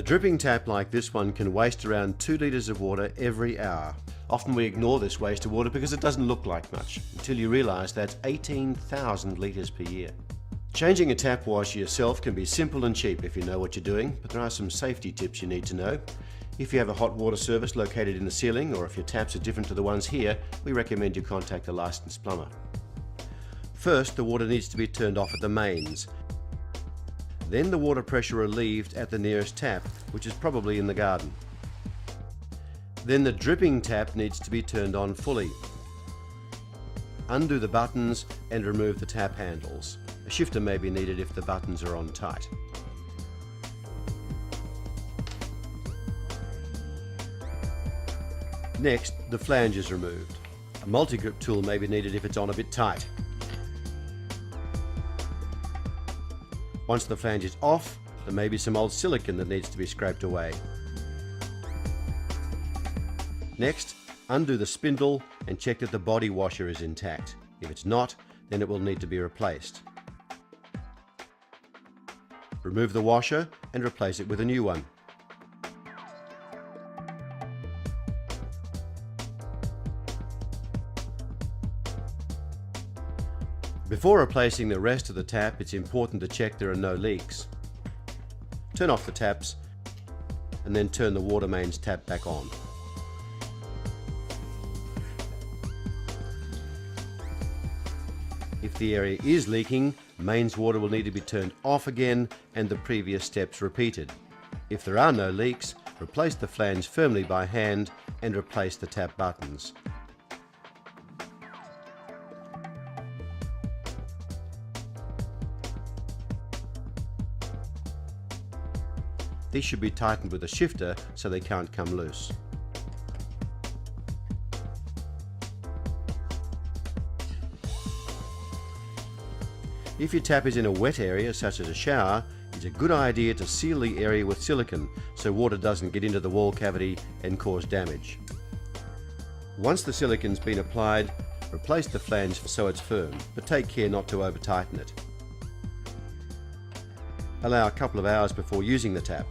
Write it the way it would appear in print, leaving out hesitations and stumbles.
A dripping tap like this one can waste around 2 litres of water every hour. Often we ignore this waste of water because it doesn't look like much, until you realise that's 18,000 litres per year. Changing a tap washer yourself can be simple and cheap if you know what you're doing, but there are some safety tips you need to know. If you have a hot water service located in the ceiling, or if your taps are different to the ones here, we recommend you contact a licensed plumber. First, the water needs to be turned off at the mains. Then the water pressure relieved at the nearest tap, which is probably in the garden. Then the dripping tap needs to be turned on fully. Undo the buttons and remove the tap handles. A shifter may be needed if the buttons are on tight. Next, the flange is removed. A multi-grip tool may be needed if it's on a bit tight. Once the flange is off, there may be some old silicone that needs to be scraped away. Next, undo the spindle and check that the body washer is intact. If it's not, then it will need to be replaced. Remove the washer and replace it with a new one. Before replacing the rest of the tap, it's important to check there are no leaks. Turn off the taps and then turn the water mains tap back on. If the area is leaking, mains water will need to be turned off again and the previous steps repeated. If there are no leaks, replace the flange firmly by hand and replace the tap buttons. These should be tightened with a shifter so they can't come loose. If your tap is in a wet area, such as a shower, it's a good idea to seal the area with silicone so water doesn't get into the wall cavity and cause damage. Once the silicone's been applied, replace the flange so it's firm, but take care not to over-tighten it. Allow a couple of hours before using the tap.